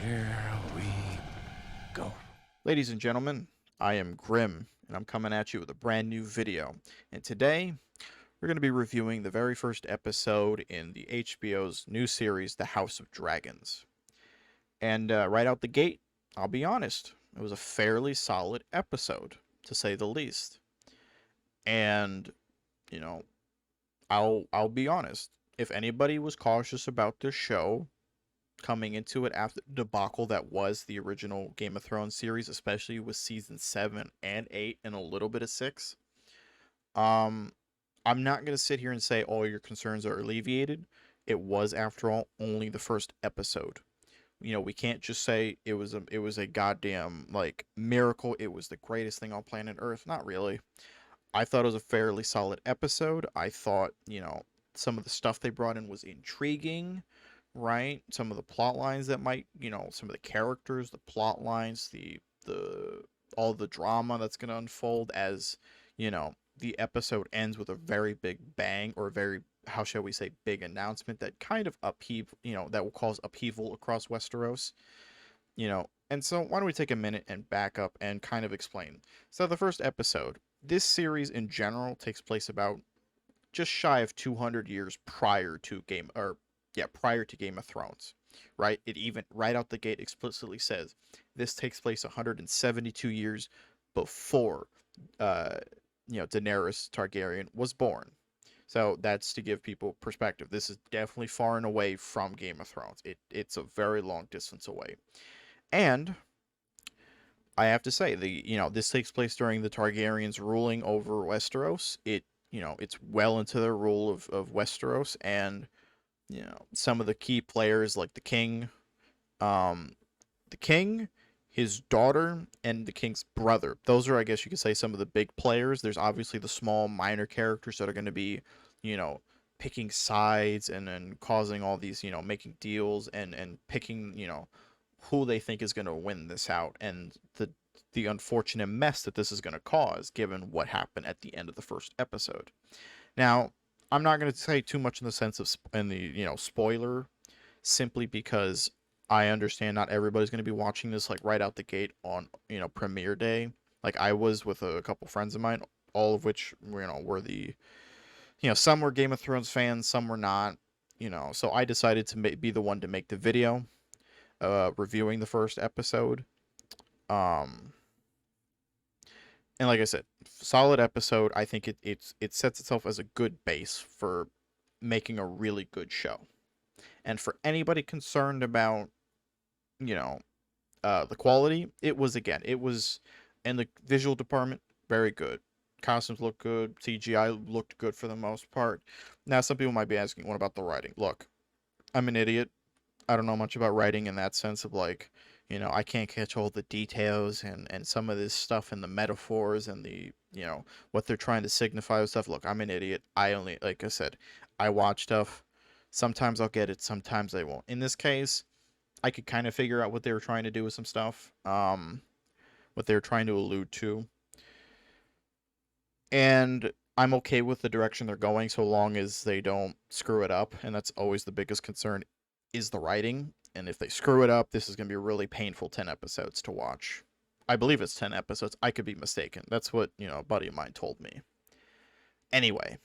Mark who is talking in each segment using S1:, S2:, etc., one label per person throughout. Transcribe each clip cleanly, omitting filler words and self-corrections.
S1: Here we go.
S2: Ladies and gentlemen, I am Grim, and I'm coming at you with a brand new video. And today, we're going to be reviewing the very first episode in the HBO's new series, The House of Dragons. And right out the gate, I'll be honest, it was a fairly solid episode, to say the least. And, you know, I'll be honest, if anybody was cautious about this show, coming into it after the debacle that was the original Game of Thrones series, especially with season 7 and 8 and a little bit of 6. Um I'm not going to sit here and say all your concerns are alleviated. It was, after all, only the first episode. We can't just say it was a goddamn like miracle. It was the greatest thing on planet Earth. Not really. I thought it was a fairly solid episode. I thought, some of the stuff they brought in was intriguing, right? Some of the plot lines that might, some of the characters, the plot lines, the all the drama that's going to unfold as, the episode ends with a very big bang, or a very, how shall we say, big announcement that kind of that will cause upheaval across Westeros. And so why don't we take a minute and back up and kind of explain. So the first episode, this series in general takes place about just shy of 200 years prior to Game of Thrones, right? It even right out the gate explicitly says this takes place 172 years before uh Daenerys Targaryen was born. So that's to give people perspective. This is definitely far and away from Game of Thrones. It's a very long distance away. And I have to say, this takes place during the Targaryens ruling over Westeros. It's well into the rule of Westeros, and some of the key players like um, the king, his daughter, and the king's brother. Those are, I guess you could say, some of the big players. There's obviously the small minor characters that are going to be, you know, picking sides and causing all these, making deals and picking, who they think is going to win this out, and the unfortunate mess that this is going to cause given what happened at the end of the first episode. Now, I'm not going to say too much in the sense of in the spoiler, simply because I understand not everybody's going to be watching this like right out the gate on premiere day. Like I was with a couple friends of mine, all of which were some were Game of Thrones fans, some were not. So I decided to be the one to make the video, reviewing the first episode. Um, and like I said, solid episode. I think it sets itself as a good base for making a really good show. And for anybody concerned about, you know, the quality, it was in the visual department, very good. Costumes look good, CGI looked good for the most part. Now, some people might be asking, what about the writing? Look, I'm an idiot. I don't know much about writing in that sense of like, I can't catch all the details and some of this stuff and the metaphors and the, what they're trying to signify with stuff. Look, I'm an idiot. I only, like I said, I watch stuff. Sometimes I'll get it, sometimes I won't. In this case, I could kind of figure out what they were trying to do with some stuff, what they were trying to allude to. And I'm okay with the direction they're going so long as they don't screw it up. And that's always the biggest concern, is the writing. And if they screw it up, this is going to be a really painful 10 episodes to watch. I believe it's 10 episodes. I could be mistaken. That's what, a buddy of mine told me. Anyway,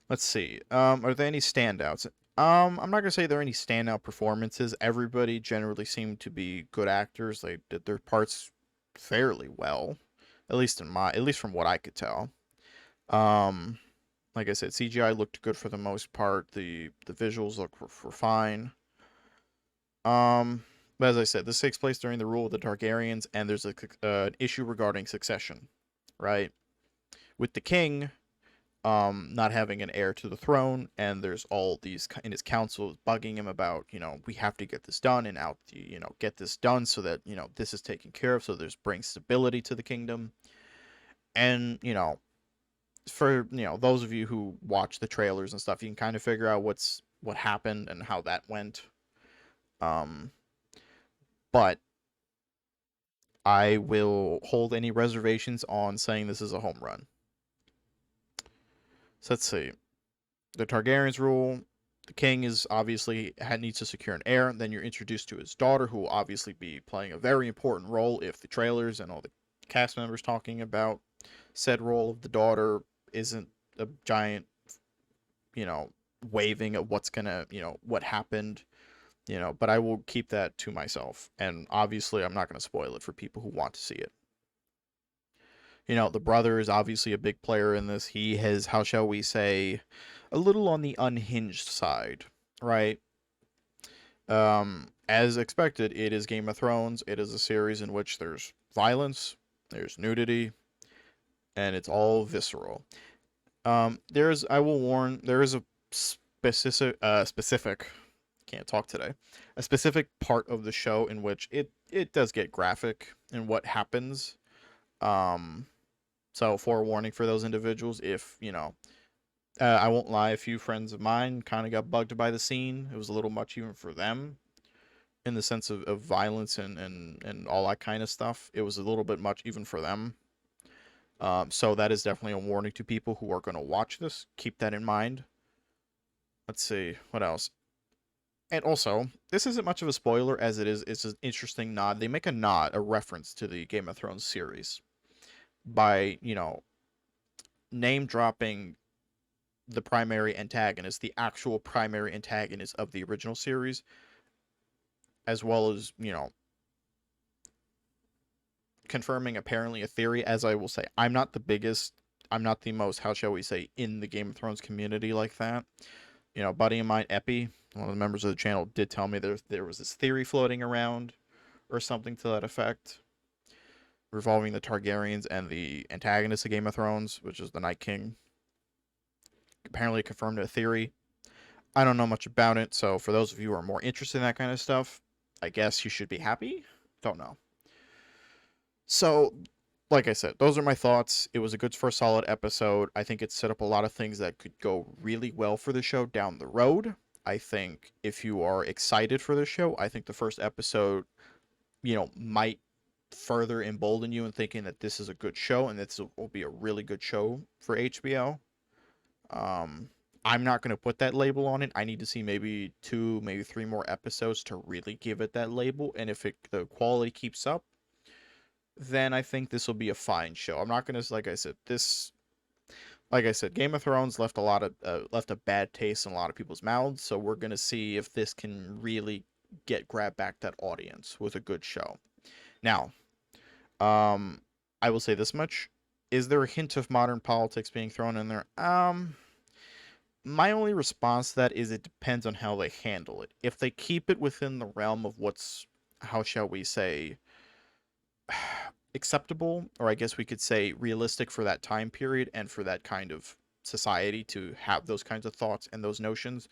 S2: let's see. Are there any standouts? I'm not gonna say there are any standout performances. Everybody generally seemed to be good actors. They did their parts fairly well, at least from what I could tell. Um, like I said, CGI looked good for the most part. The visuals were fine. But as I said, this takes place during the rule of the Targaryens, and there's an issue regarding succession, right? With the king, not having an heir to the throne, and there's all these in his council bugging him about, we have to get this done and get this done so that this is taken care of, so there's bring stability to the kingdom. And for those of you who watch the trailers and stuff, you can kind of figure out what happened and how that went. Um, but I will hold any reservations on saying this is a home run. So let's see. The Targaryens rule. the king is obviously needs to secure an heir. Then you're introduced to his daughter, who will obviously be playing a very important role if the trailers and all the cast members talking about said role of the daughter isn't a giant, you know, waving of what's gonna, what happened, but I will keep that to myself. And obviously, I'm not going to spoil it for people who want to see it. The brother is obviously a big player in this. He has, how shall we say, a little on the unhinged side, right? As expected, it is Game of Thrones. It is a series in which there's violence, there's nudity, and it's all visceral. I will warn, there is a specific, can't talk today, a specific part of the show in which it does get graphic in what happens. So forewarning for those individuals, if, I won't lie, a few friends of mine kind of got bugged by the scene. It was a little much even for them in the sense of violence and all that kind of stuff. It was a little bit much even for them. So that is definitely a warning to people who are going to watch this. Keep that in mind. Let's see, what else? And also, this isn't much of a spoiler as it's an interesting nod. They make a reference to the Game of Thrones series by, name dropping the primary antagonist, the actual primary antagonist of the original series, as well as, confirming apparently a theory. As I will say, I'm not the most, how shall we say, in the Game of Thrones community like that. A buddy of mine, Epi, one of the members of the channel, did tell me there was this theory floating around or something to that effect revolving the Targaryens and the antagonist of Game of Thrones, which is the Night King. Apparently confirmed a theory. I don't know much about it, so for those of you who are more interested in that kind of stuff, I guess you should be happy. Don't know. So, like I said, those are my thoughts. It was a good first solid episode. I think it set up a lot of things that could go really well for the show down the road. I think if you are excited for the show, I think the first episode, might further embolden you in thinking that this is a good show and this will be a really good show for HBO. I'm not going to put that label on it. I need to see maybe 2, maybe 3 more episodes to really give it that label. And if the quality keeps up, then I think this will be a fine show. I'm not going to, like I said, Game of Thrones left a bad taste in a lot of people's mouths. So we're going to see if this can really grab back that audience with a good show. Now, I will say this much. Is there a hint of modern politics being thrown in there? My only response to that is it depends on how they handle it. If they keep it within the realm of what's, how shall we say, acceptable, or I guess we could say realistic for that time period and for that kind of society to have those kinds of thoughts and those notions,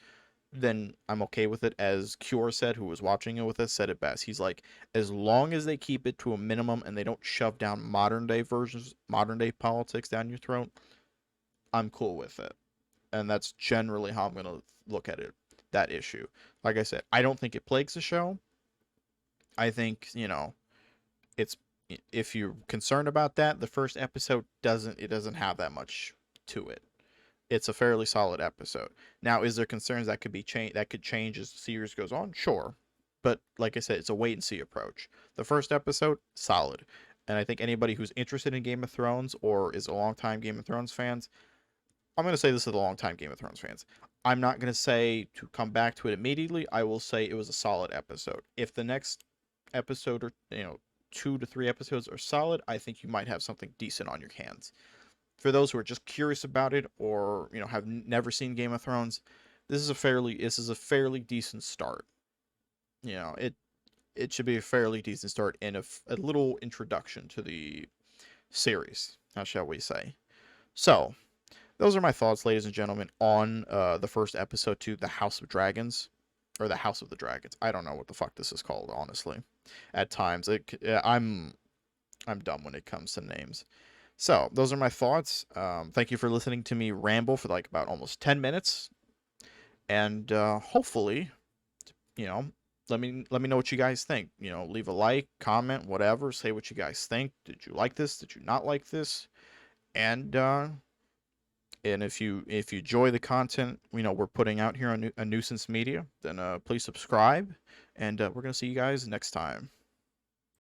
S2: then I'm okay with it. As Cure said, who was watching it with us, said it best. He's like, as long as they keep it to a minimum and they don't shove down modern day politics down your throat, I'm cool with it. And that's generally how I'm going to look at it, that issue. Like I said, I don't think it plagues the show. I think, it's, if you're concerned about that, the first episode doesn't have that much to it. It's a fairly solid episode. Now, is there concerns that could change as the series goes on? Sure. But like I said, it's a wait and see approach. The first episode, solid. And I think anybody who's interested in Game of Thrones or is a longtime Game of Thrones fans, I'm going to say this to the longtime Game of Thrones fans. I'm not going to say to come back to it immediately. I will say it was a solid episode. If the next episode or, 2 to 3 episodes are solid, I think you might have something decent on your hands. For those who are just curious about it or, have never seen Game of Thrones, this is a fairly decent start. It should be a fairly decent start and a little introduction to the series, how shall we say. So, those are my thoughts, ladies and gentlemen, on the first episode to The House of Dragons, or The House of the Dragons. I don't know what the fuck this is called, honestly. At times, I'm dumb when it comes to names. So, those are my thoughts. Thank you for listening to me ramble for like about almost 10 minutes. And hopefully, let me know what you guys think. Leave a like, comment, whatever. Say what you guys think. Did you like this? Did you not like this? And And if you enjoy the content we're putting out here on a Nuisance Media, then please subscribe, and we're gonna see you guys next time.